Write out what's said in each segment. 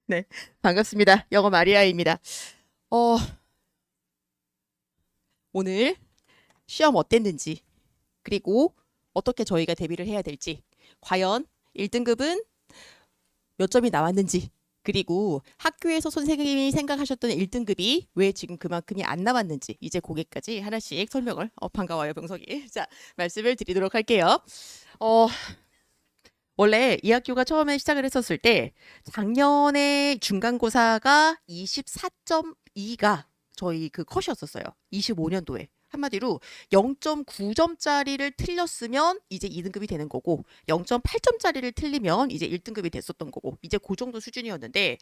네, 반갑습니다. 영어 마리아입니다. 오늘 시험 어땠는지, 그리고 어떻게 저희가 대비를 해야 될지, 과연 1등급은 몇 점이 나왔는지, 그리고 학교에서 선생님이 생각하셨던 1등급이 왜 지금 그만큼이 안 나왔는지, 이제 거기까지 하나씩 설명을, 반가워요, 병석이. 자, 말씀을 드리도록 할게요. 원래 이 학교가 처음에 시작을 했었을 때 작년에 중간고사가 24.2가 저희 그 컷이었었어요. 25년도에. 한마디로 0.9점짜리를 틀렸으면 이제 2등급이 되는 거고 0.8점짜리를 틀리면 이제 1등급이 됐었던 거고 이제 그 정도 수준이었는데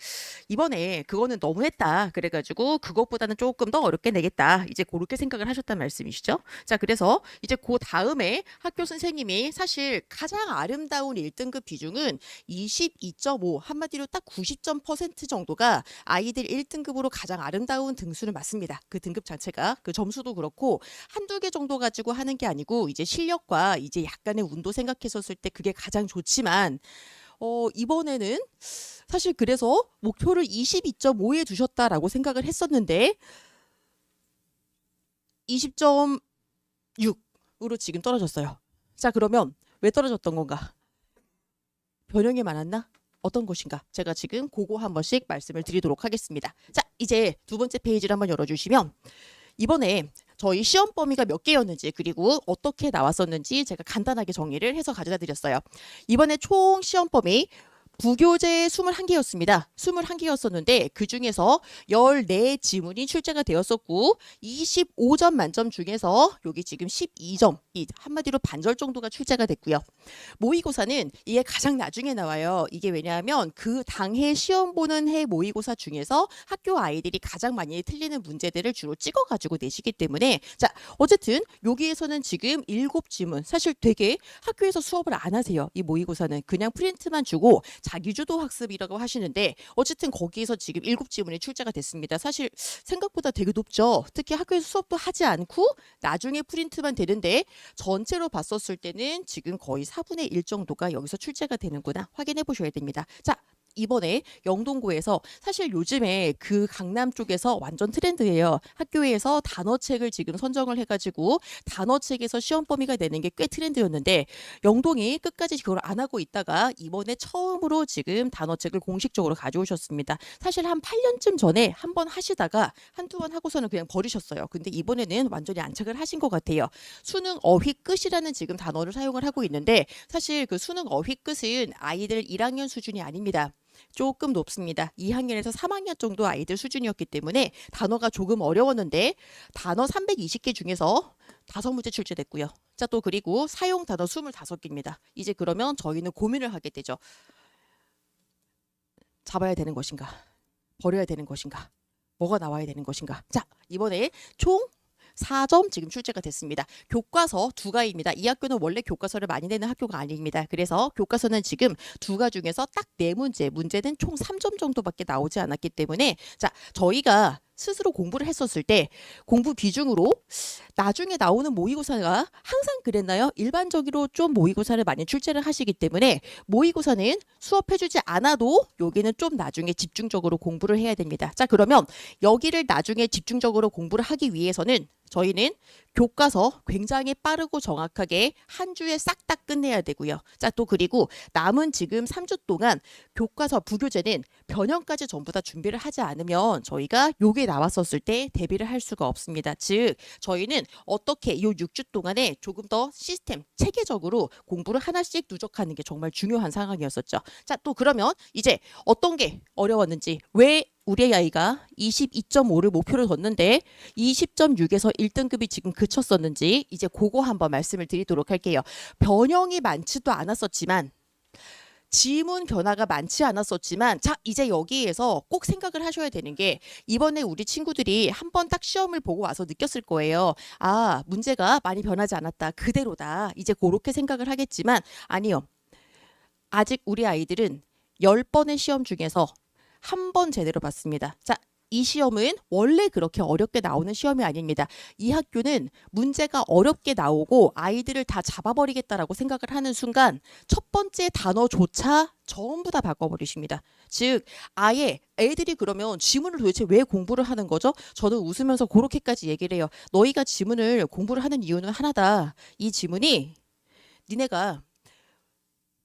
이번에 그거는 너무했다. 그래가지고 그것보다는 조금 더 어렵게 내겠다. 이제 그렇게 생각을 하셨단 말씀이시죠. 자, 그래서 이제 그 다음에 학교 선생님이 사실 가장 아름다운 1등급 비중은 22.5 한마디로 딱 90% 정도가 아이들 1등급으로 가장 아름다운 등수를 맞습니다. 그 등급 자체가 그 점수도 그렇고 한두 개 정도 가지고 하는 게 아니고 이제 실력과 이제 약간의 운도 생각했었을 때 그게 가장 좋지만 이번에는 사실 그래서 목표를 22.5에 두셨다라고 생각을 했었는데 20.6으로 지금 떨어졌어요. 자, 그러면 왜 떨어졌던 건가? 변형이 많았나? 어떤 것인가? 제가 지금 그거 한 번씩 말씀을 드리도록 하겠습니다. 자, 이제 두 번째 페이지를 한번 열어주시면 이번에 저희 시험 범위가 몇 개였는지 그리고 어떻게 나왔었는지 제가 간단하게 정리를 해서 가져다 드렸어요. 이번에 총 시험 범위 부교재 21개였습니다. 21개였었는데 그중에서 14지문이 출제가 되었었고 25점 만점 중에서 여기 지금 12점, 한마디로 반절 정도가 출제가 됐고요. 모의고사는 이게 가장 나중에 나와요. 이게 왜냐하면 그 당해 시험 보는 해 모의고사 중에서 학교 아이들이 가장 많이 틀리는 문제들을 주로 찍어가지고 내시기 때문에 자, 어쨌든 여기에서는 지금 7지문 사실 되게 학교에서 수업을 안 하세요. 이 모의고사는 그냥 프린트만 주고 자기주도 학습이라고 하시는데 어쨌든 거기에서 지금 7지문이 출제가 됐습니다. 사실 생각보다 되게 높죠. 특히 학교에서 수업도 하지 않고 나중에 프린트만 되는데 전체로 봤었을 때는 지금 거의 4분의 1 정도가 여기서 출제가 되는구나 확인해 보셔야 됩니다. 자, 이번에 영동고에서 사실 요즘에 그 강남 쪽에서 완전 트렌드예요. 학교에서 단어책을 지금 선정을 해가지고 단어책에서 시험 범위가 내는 게 꽤 트렌드였는데 영동이 끝까지 그걸 안 하고 있다가 이번에 처음으로 지금 단어책을 공식적으로 가져오셨습니다. 사실 한 8년쯤 전에 한 번 하시다가 한두 번 하고서는 그냥 버리셨어요. 근데 이번에는 완전히 안착을 하신 것 같아요. 수능 어휘 끝이라는 지금 단어를 사용을 하고 있는데 사실 그 수능 어휘 끝은 아이들 1학년 수준이 아닙니다. 조금 높습니다. 2학년에서 3학년 정도 아이들 수준이었기 때문에 단어가 조금 어려웠는데 단어 320개 중에서 5문제 출제됐고요. 자, 또 그리고 사용 단어 25개입니다. 이제 그러면 저희는 고민을 하게 되죠. 잡아야 되는 것인가? 버려야 되는 것인가? 뭐가 나와야 되는 것인가? 자, 이번에 총 4점 지금 출제가 됐습니다. 교과서 2가입니다. 이 학교는 원래 교과서를 많이 내는 학교가 아닙니다. 그래서 교과서는 지금 2가 중에서 딱 4문제, 문제는 총 3점 정도밖에 나오지 않았기 때문에 자, 저희가 스스로 공부를 했었을 때 공부 비중으로 나중에 나오는 모의고사가 항상 그랬나요? 일반적으로 좀 모의고사를 많이 출제를 하시기 때문에 모의고사는 수업해주지 않아도 여기는 좀 나중에 집중적으로 공부를 해야 됩니다. 자, 그러면 여기를 나중에 집중적으로 공부를 하기 위해서는 저희는 교과서 굉장히 빠르고 정확하게 한 주에 싹 다 끝내야 되고요. 자, 또 그리고 남은 지금 3주 동안 교과서 부교재는 변형까지 전부 다 준비를 하지 않으면 저희가 요게 나왔었을 때 대비를 할 수가 없습니다. 즉 저희는 어떻게 요 6주 동안에 조금 더 시스템 체계적으로 공부를 하나씩 누적하는 게 정말 중요한 상황이었었죠. 자, 또 그러면 이제 어떤 게 어려웠는지 왜 우리 아이가 22.5를 목표를 뒀는데 20.6에서 1등급이 지금 그쳤었는지 이제 그거 한번 말씀을 드리도록 할게요. 변형이 많지도 않았었지만 지문 변화가 많지 않았었지만 자, 이제 여기에서 꼭 생각을 하셔야 되는 게 이번에 우리 친구들이 한번 딱 시험을 보고 와서 느꼈을 거예요. 아, 문제가 많이 변하지 않았다. 그대로다. 이제 그렇게 생각을 하겠지만 아니요. 아직 우리 아이들은 10번의 시험 중에서 한 번 제대로 봤습니다. 자, 이 시험은 원래 그렇게 어렵게 나오는 시험이 아닙니다. 이 학교는 문제가 어렵게 나오고 아이들을 다 잡아버리겠다라고 생각을 하는 순간 첫 번째 단어조차 전부 다 바꿔버리십니다. 즉 아예 애들이 그러면 지문을 도대체 왜 공부를 하는 거죠? 저는 웃으면서 그렇게까지 얘기를 해요. 너희가 지문을 공부를 하는 이유는 하나다. 이 지문이 니네가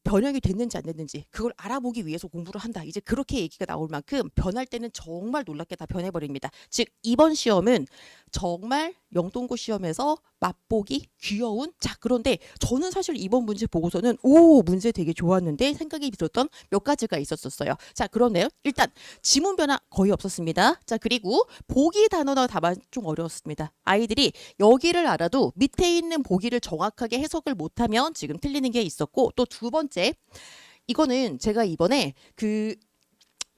변형이 됐는지 안 됐는지 그걸 알아보기 위해서 공부를 한다. 이제 그렇게 얘기가 나올 만큼 변할 때는 정말 놀랍게 다 변해버립니다. 즉 이번 시험은 정말 영동고 시험에서 맛보기 귀여운 그런데 저는 사실 이번 문제 보고서는 문제 되게 좋았는데 생각이 들었던 몇 가지가 있었어요. 자 그런데요. 일단 지문 변화 거의 없었습니다. 자 그리고 보기 단어나 답안 좀 어려웠습니다. 아이들이 여기를 알아도 밑에 있는 보기를 정확하게 해석을 못하면 지금 틀리는 게 있었고 또 두 번째 이거는 제가 이번에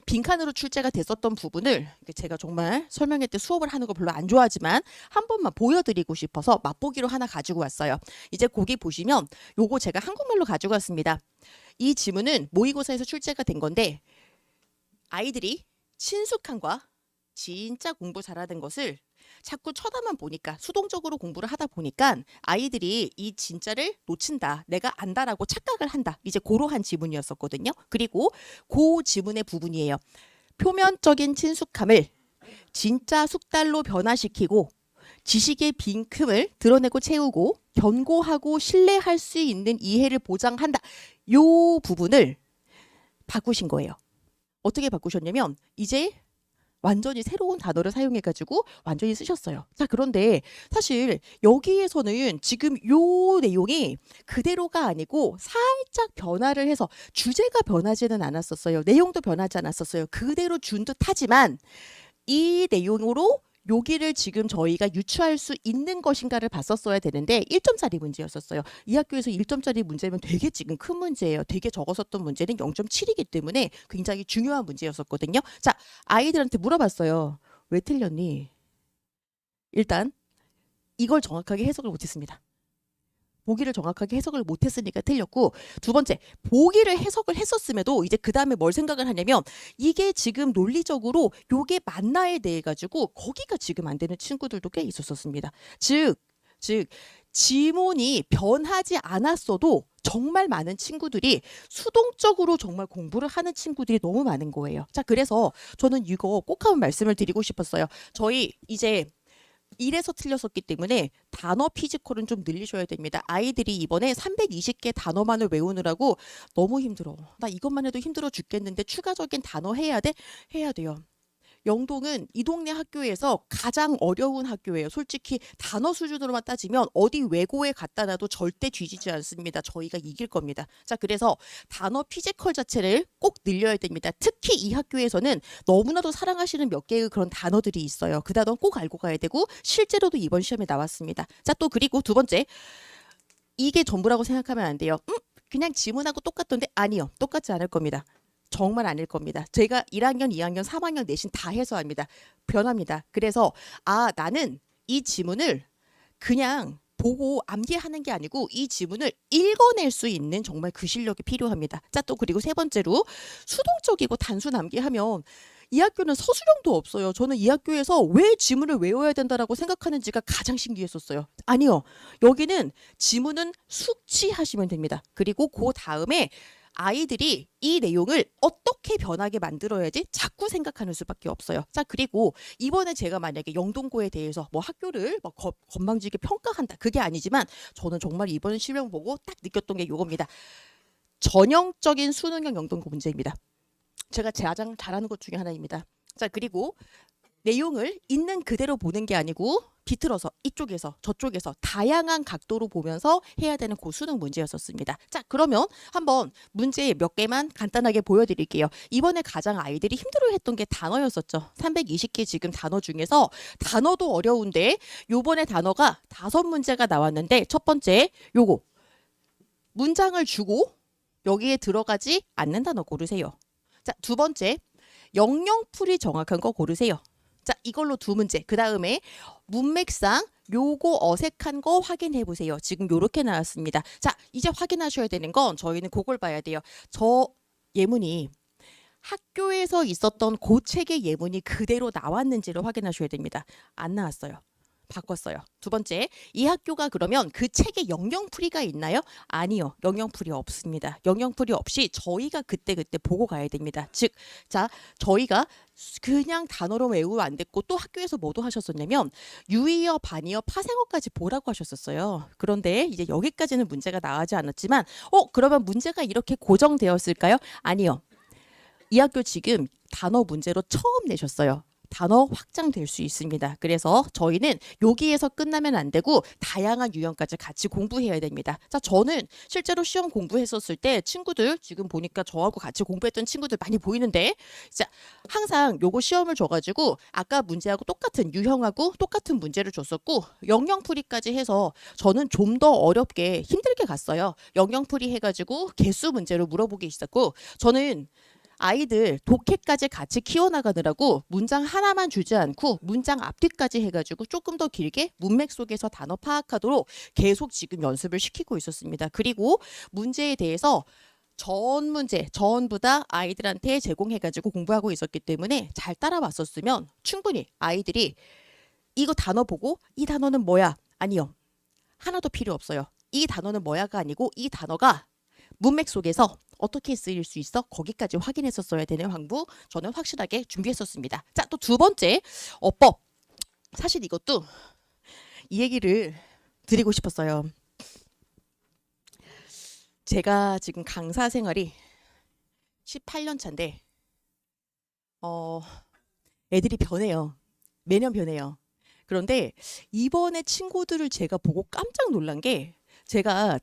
빈칸으로 출제가 됐었던 부분을 제가 정말 설명회 때 수업을 하는 거 별로 안 좋아하지만 한 번만 보여드리고 싶어서 맛보기로 하나 가지고 왔어요. 이제 거기 보시면 요거 제가 한국말로 가지고 왔습니다. 이 지문은 모의고사에서 출제가 된 건데 아이들이 친숙함과 진짜 공부 잘하는 것을 자꾸 쳐다만 보니까 수동적으로 공부를 하다 보니까 아이들이 이 진짜를 놓친다. 내가 안다라고 착각을 한다. 이제 그러한 지문이었었거든요. 그리고 그 지문의 부분이에요. 표면적인 친숙함을 진짜 숙달로 변화시키고 지식의 빈틈을 드러내고 채우고 견고하고 신뢰할 수 있는 이해를 보장한다. 요 부분을 바꾸신 거예요. 어떻게 바꾸셨냐면 이제 완전히 새로운 단어를 사용해가지고 완전히 쓰셨어요. 자 그런데 사실 여기에서는 지금 요 내용이 그대로가 아니고 살짝 변화를 해서 주제가 변하지는 않았었어요. 내용도 변하지 않았었어요. 그대로 준 듯하지만 이 내용으로 여기를 지금 저희가 유추할 수 있는 것인가를 봤었어야 되는데 1점짜리 문제였었어요. 이 학교에서 1점짜리 문제면 되게 지금 큰 문제예요. 되게 적었었던 문제는 0.7이기 때문에 굉장히 중요한 문제였었거든요. 자, 아이들한테 물어봤어요. 왜 틀렸니? 일단 이걸 정확하게 해석을 못했습니다. 보기를 정확하게 해석을 못했으니까 틀렸고 두 번째 보기를 해석을 했었음에도 이제 그 다음에 뭘 생각을 하냐면 이게 지금 논리적으로 요게 맞나에 대해 가지고 거기가 지금 안 되는 친구들도 꽤 있었습니다. 즉 지문이 변하지 않았어도 정말 많은 친구들이 수동적으로 정말 공부를 하는 친구들이 너무 많은 거예요. 자 그래서 저는 이거 꼭 한번 말씀을 드리고 싶었어요. 저희 이제 1에서 틀렸었기 때문에 단어 피지컬은 좀 늘리셔야 됩니다. 아이들이 이번에 320개 단어만을 외우느라고 너무 힘들어. 나 이것만 해도 힘들어 죽겠는데 추가적인 단어 해야 돼? 해야 돼요. 영동은 이 동네 학교에서 가장 어려운 학교예요. 솔직히 단어 수준으로만 따지면 어디 외고에 갖다 놔도 절대 뒤지지 않습니다. 저희가 이길 겁니다. 자, 그래서 단어 피지컬 자체를 꼭 늘려야 됩니다. 특히 이 학교에서는 너무나도 사랑하시는 몇 개의 그런 단어들이 있어요. 그 단어 꼭 알고 가야 되고 실제로도 이번 시험에 나왔습니다. 자, 또 그리고 두 번째 이게 전부라고 생각하면 안 돼요. 그냥 지문하고 똑같던데 아니요. 똑같지 않을 겁니다. 정말 아닐 겁니다. 제가 1학년, 2학년, 3학년 내신 다 해서 합니다. 변합니다. 그래서 나는 이 지문을 그냥 보고 암기하는 게 아니고 이 지문을 읽어낼 수 있는 정말 그 실력이 필요합니다. 자, 또 그리고 세 번째로 수동적이고 단순 암기하면 이 학교는 서술형도 없어요. 저는 이 학교에서 왜 지문을 외워야 된다라고 생각하는지가 가장 신기했었어요. 아니요. 여기는 지문은 숙지하시면 됩니다. 그리고 그 다음에 아이들이 이 내용을 어떻게 변하게 만들어야지 자꾸 생각하는 수밖에 없어요. 자 그리고 이번에 제가 만약에 영동고에 대해서 뭐 학교를 막 건방지게 평가한다 그게 아니지만 저는 정말 이번 시험 보고 딱 느꼈던 게 이겁니다. 전형적인 수능형 영동고 문제입니다. 제가 가장 잘하는 것 중에 하나입니다. 자 그리고 내용을 있는 그대로 보는 게 아니고 비틀어서 이쪽에서 저쪽에서 다양한 각도로 보면서 해야 되는 그 수능 문제였었습니다. 자 그러면 한번 문제 몇 개만 간단하게 보여드릴게요. 이번에 가장 아이들이 힘들어했던 게 단어였었죠. 320개 지금 단어 중에서 단어도 어려운데 요번에 단어가 5문제가 나왔는데 첫 번째 요거 문장을 주고 여기에 들어가지 않는 단어 고르세요. 자 두 번째 영영풀이 정확한 거 고르세요. 자 이걸로 2문제. 그 다음에 문맥상 요거 어색한 거 확인해 보세요. 지금 요렇게 나왔습니다. 자 이제 확인하셔야 되는 건 저희는 그걸 봐야 돼요. 저 예문이 학교에서 있었던 그 책의 예문이 그대로 나왔는지를 확인하셔야 됩니다. 안 나왔어요. 바꿨어요. 두 번째, 이 학교가 그러면 그 책에 영영풀이가 있나요? 아니요. 영영풀이 없습니다. 영영풀이 없이 저희가 그때그때 보고 가야 됩니다. 즉, 자, 저희가 그냥 단어로 외우면 안 됐고 또 학교에서 뭐도 하셨었냐면 유의어, 반의어, 파생어까지 보라고 하셨었어요. 그런데 이제 여기까지는 문제가 나오지 않았지만 그러면 문제가 이렇게 고정되었을까요? 아니요. 이 학교 지금 단어 문제로 처음 내셨어요. 단어 확장될 수 있습니다. 그래서 저희는 여기에서 끝나면 안 되고 다양한 유형까지 같이 공부해야 됩니다. 자, 저는 실제로 시험 공부했었을 때 친구들 지금 보니까 저하고 같이 공부했던 친구들 많이 보이는데 자, 항상 요거 시험을 줘가지고 아까 문제하고 똑같은 유형하고 똑같은 문제를 줬었고 영영풀이까지 해서 저는 좀 더 어렵게 힘들게 갔어요. 영영풀이 해가지고 개수 문제로 물어보기 있었고 저는 아이들 독해까지 같이 키워나가느라고 문장 하나만 주지 않고 문장 앞뒤까지 해가지고 조금 더 길게 문맥 속에서 단어 파악하도록 계속 지금 연습을 시키고 있었습니다. 그리고 문제에 대해서 전 문제 전부 다 아이들한테 제공해가지고 공부하고 있었기 때문에 잘 따라왔었으면 충분히 아이들이 이거 단어 보고 이 단어는 뭐야? 아니요. 하나도 필요 없어요. 이 단어는 뭐야가 아니고 이 단어가 문맥 속에서 어떻게 쓰일 수 있어? 거기까지 확인했었어야 되는 황부 저는 확실하게 준비했었습니다. 자, 또 두 번째 어법. 사실 이것도 이 얘기를 드리고 싶었어요. 제가 지금 강사 생활이 18년 차인데 애들이 변해요. 매년 변해요. 그런데 이번에 친구들을 제가 보고 깜짝 놀란 게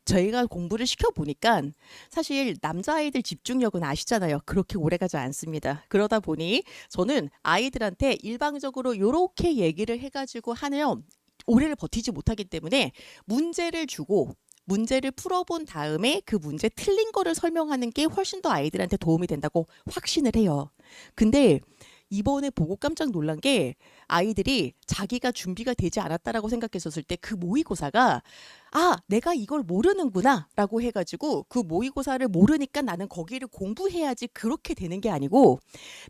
저희가 공부를 시켜보니까 사실 남자아이들 집중력은 아시잖아요. 그렇게 오래가지 않습니다. 그러다 보니 저는 아이들한테 일방적으로 이렇게 얘기를 해가지고 하면 오래를 버티지 못하기 때문에 문제를 주고 문제를 풀어본 다음에 그 문제 틀린 거를 설명하는 게 훨씬 더 아이들한테 도움이 된다고 확신을 해요. 근데 이번에 보고 깜짝 놀란 게 아이들이 자기가 준비가 되지 않았다라고 생각했었을 때 그 모의고사가 내가 이걸 모르는구나 라고 해가지고 그 모의고사를 모르니까 나는 거기를 공부해야지 그렇게 되는 게 아니고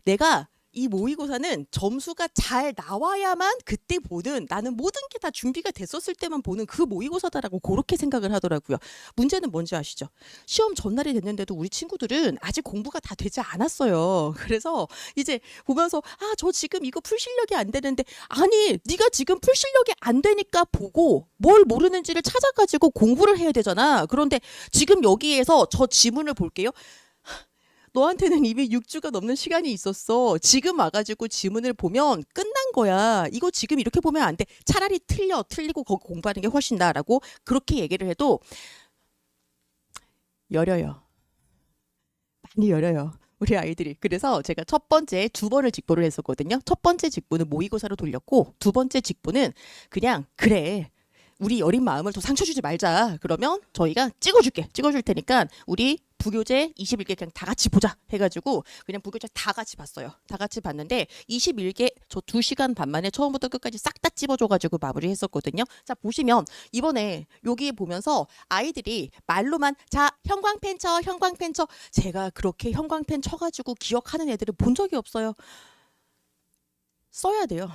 내가 이 모의고사는 점수가 잘 나와야만 그때 보는 나는 모든 게 다 준비가 됐었을 때만 보는 그 모의고사다라고 그렇게 생각을 하더라고요. 문제는 뭔지 아시죠? 시험 전날이 됐는데도 우리 친구들은 아직 공부가 다 되지 않았어요. 그래서 이제 보면서 저 지금 이거 풀 실력이 안 되는데 아니 네가 지금 풀 실력이 안 되니까 보고 뭘 모르는지를 찾아가지고 공부를 해야 되잖아. 그런데 지금 여기에서 저 지문을 볼게요. 너한테는 이미 6주가 넘는 시간이 있었어. 지금 와가지고 지문을 보면 끝난 거야. 이거 지금 이렇게 보면 안 돼. 차라리 틀리고 거기 공부하는 게 훨씬 나라고 그렇게 얘기를 해도 열려요. 많이 열려요. 우리 아이들이. 그래서 제가 첫 번째 두 번을 직보를 했었거든요. 첫 번째 직보는 모의고사로 돌렸고 두 번째 직보는 그냥 그래. 우리 여린 마음을 더 상처 주지 말자. 그러면 저희가 찍어줄 테니까 우리 부교재 21개 그냥 다 같이 보자 해가지고 그냥 부교재 다 같이 봤어요. 다 같이 봤는데 21개 저 2시간 반 만에 처음부터 끝까지 싹 다 찝어줘가지고 마무리했었거든요. 자, 보시면 이번에 여기 보면서 아이들이 말로만 자 형광펜 쳐 제가 그렇게 형광펜 쳐가지고 기억하는 애들을 본 적이 없어요. 써야 돼요.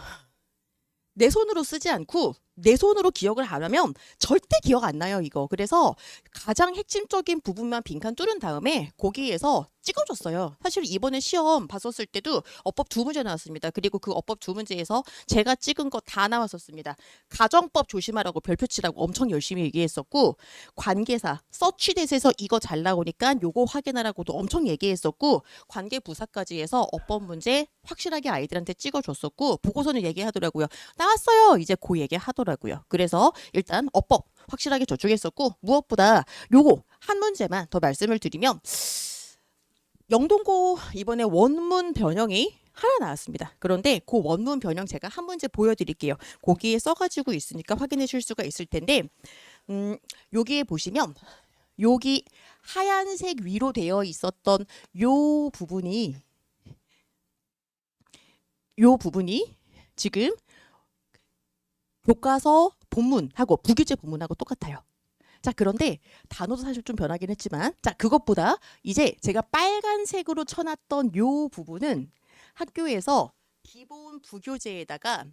내 손으로 쓰지 않고 내 손으로 기억을 안 하면 절대 기억 안 나요, 이거. 그래서 가장 핵심적인 부분만 빈칸 뚫은 다음에 거기에서 찍어줬어요. 사실 이번에 시험 봤었을 때도 어법 두 문제 나왔습니다. 그리고 그 어법 두 문제에서 제가 찍은 거 다 나왔었습니다. 가정법 조심하라고 별표 치라고 엄청 열심히 얘기했었고 관계사, 서치댓에서 이거 잘 나오니까 요거 확인하라고도 엄청 얘기했었고 관계부사까지 해서 어법 문제 확실하게 아이들한테 찍어줬었고 보고서는 얘기하더라고요. 나왔어요. 이제 그 얘기하더라고요. 그래서 일단 어법 확실하게 저축했었고 무엇보다 요거 한 문제만 더 말씀을 드리면 영동고 이번에 원문 변형이 하나 나왔습니다. 그런데 그 원문 변형 제가 한 문제 보여드릴게요. 거기에 써가지고 있으니까 확인해 줄 수가 있을 텐데 여기에 보시면 여기 하얀색 위로 되어 있었던 요 부분이 지금 교과서 본문하고 부교재 본문하고 똑같아요. 자, 그런데 단어도 사실 좀 변하긴 했지만, 자, 그것보다 이제 제가 빨간색으로 쳐놨던 요 부분은 학교에서 기본 부교재에다가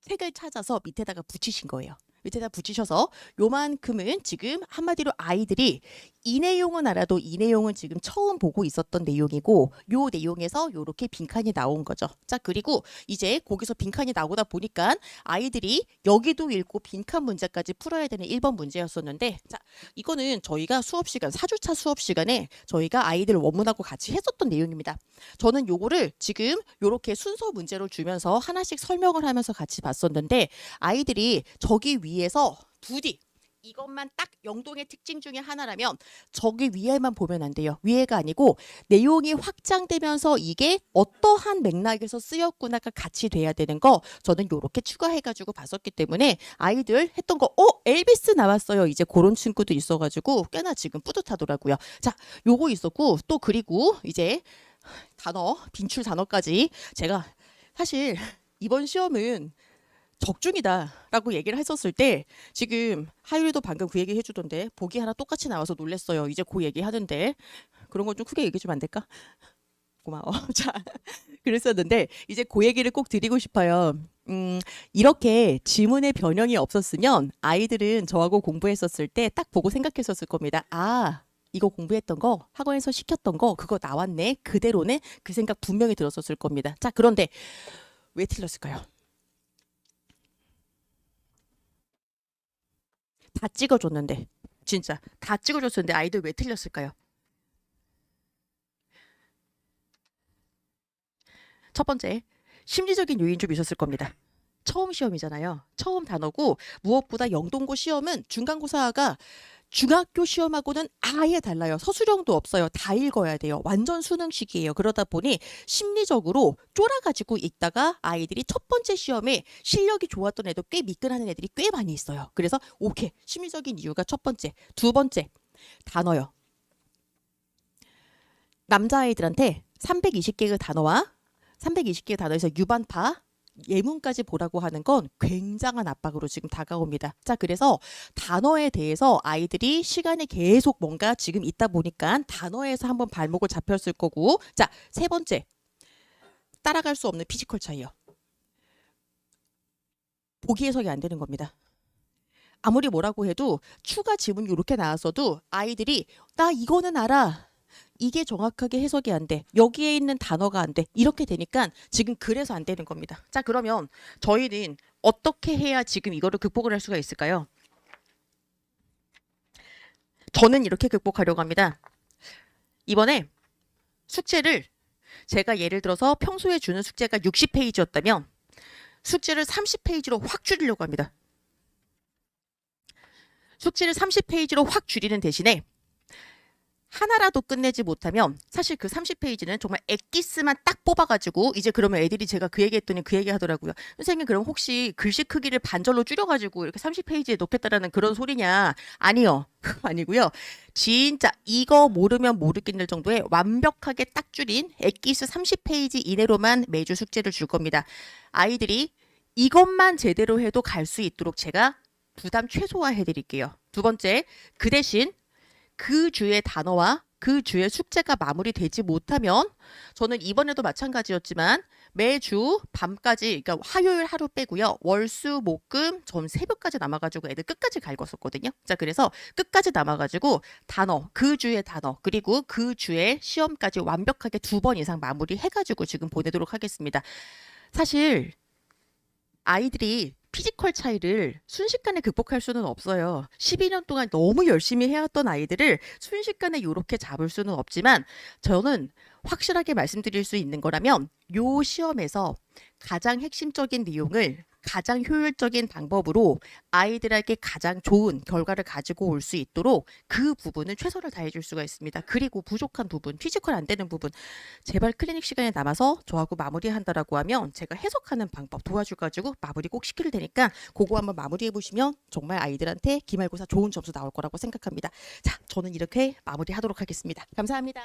색을 찾아서 밑에다가 붙이신 거예요. 밑에다 붙이셔서 요만큼은 지금 한마디로 아이들이 이 내용은 알아도 이 내용은 지금 처음 보고 있었던 내용이고, 요 내용에서 요렇게 빈칸이 나온 거죠. 자, 그리고 이제 거기서 빈칸이 나오다 보니까 아이들이 여기도 읽고 빈칸 문제까지 풀어야 되는 1번 문제였었는데, 자, 이거는 저희가 수업 시간, 4주차 수업 시간에 저희가 아이들 원문하고 같이 했었던 내용입니다. 저는 요거를 지금 요렇게 순서 문제로 주면서 하나씩 설명을 하면서 같이 봤었는데, 아이들이 저기 위에서 부디 이것만 딱 영동의 특징 중에 하나라면 저기 위에만 보면 안 돼요. 위에가 아니고 내용이 확장되면서 이게 어떠한 맥락에서 쓰였구나가 같이 돼야 되는 거 저는 요렇게 추가해가지고 봤었기 때문에 아이들 했던 거 엘비스 나왔어요. 이제 그런 친구도 있어가지고 꽤나 지금 뿌듯하더라고요. 자, 요거 있었고 또 그리고 이제 단어, 빈출 단어까지 제가 사실 이번 시험은 적중이다라고 얘기를 했었을 때 지금 하율이도 방금 그 얘기 해주던데 보기 하나 똑같이 나와서 놀랬어요. 이제 그 얘기 하는데 그런 건 좀 크게 얘기 좀 안 될까? 고마워. 자, 그랬었는데 이제 그 얘기를 꼭 드리고 싶어요. 이렇게 지문의 변형이 없었으면 아이들은 저하고 공부했었을 때 딱 보고 생각했었을 겁니다. 아, 이거 공부했던 거, 학원에서 시켰던 거, 그거 나왔네. 그대로네. 그 생각 분명히 들었었을 겁니다. 자, 그런데 왜 틀렸을까요? 다 찍어줬는데 진짜 다 찍어줬었는데 아이들 왜 틀렸을까요? 첫 번째, 심리적인 요인 좀 있었을 겁니다. 처음 시험이잖아요. 처음 단어고 무엇보다 영동고 시험은 중간고사가 중학교 시험하고는 아예 달라요. 서술형도 없어요. 다 읽어야 돼요. 완전 수능식이에요. 그러다 보니 심리적으로 쫄아가지고 있다가 아이들이 첫 번째 시험에 실력이 좋았던 애도 꽤 미끈하는 애들이 꽤 많이 있어요. 그래서 오케이. 심리적인 이유가 첫 번째. 두 번째, 단어요. 남자아이들한테 320개의 단어와 320개의 단어에서 유반파 예문까지 보라고 하는 건 굉장한 압박으로 지금 다가옵니다. 자, 그래서 단어에 대해서 아이들이 시간이 계속 뭔가 지금 있다 보니까 단어에서 한번 발목을 잡혔을 거고, 자, 세 번째, 따라갈 수 없는 피지컬 차이요. 보기 해석이 안 되는 겁니다. 아무리 뭐라고 해도 추가 지문이 이렇게 나왔어도 아이들이 나 이거는 알아. 이게 정확하게 해석이 안 돼. 여기에 있는 단어가 안 돼. 이렇게 되니까 지금 그래서 안 되는 겁니다. 자, 그러면 저희는 어떻게 해야 지금 이거를 극복을 할 수가 있을까요? 저는 이렇게 극복하려고 합니다. 이번에 숙제를 제가 예를 들어서 평소에 주는 숙제가 60페이지였다면 숙제를 30페이지로 확 줄이려고 합니다. 숙제를 30페이지로 확 줄이는 대신에 하나라도 끝내지 못하면 사실 그 30페이지는 정말 엑기스만 딱 뽑아가지고 이제 그러면 애들이 제가 그 얘기 했더니 그 얘기 하더라고요. 선생님 그럼 혹시 글씨 크기를 반절로 줄여가지고 이렇게 30페이지에 넣겠다라는 그런 소리냐? 아니요. 아니고요. 진짜 이거 모르면 모르겠는 정도의 완벽하게 딱 줄인 엑기스 30페이지 이내로만 매주 숙제를 줄 겁니다. 아이들이 이것만 제대로 해도 갈 수 있도록 제가 부담 최소화 해드릴게요. 두 번째, 그 대신 그 주의 단어와 그 주의 숙제가 마무리되지 못하면 저는 이번에도 마찬가지였지만 매주 밤까지, 그러니까 화요일 하루 빼고요. 월수 목금 전 새벽까지 남아가지고 애들 끝까지 갈궜었거든요. 자, 그래서 끝까지 남아가지고 단어, 그 주의 단어 그리고 그 주의 시험까지 완벽하게 2번 이상 마무리해가지고 지금 보내도록 하겠습니다. 사실 아이들이 피지컬 차이를 순식간에 극복할 수는 없어요. 12년 동안 너무 열심히 해왔던 아이들을 순식간에 이렇게 잡을 수는 없지만 저는 확실하게 말씀드릴 수 있는 거라면 요 시험에서 가장 핵심적인 내용을 가장 효율적인 방법으로 아이들에게 가장 좋은 결과를 가지고 올 수 있도록 그 부분은 최선을 다해줄 수가 있습니다. 그리고 부족한 부분, 피지컬 안 되는 부분 제발 클리닉 시간에 남아서 저하고 마무리한다라고 하면 제가 해석하는 방법 도와줘가지고 마무리 꼭 시킬 테니까 그거 한번 마무리해 보시면 정말 아이들한테 기말고사 좋은 점수 나올 거라고 생각합니다. 자, 저는 이렇게 마무리하도록 하겠습니다. 감사합니다.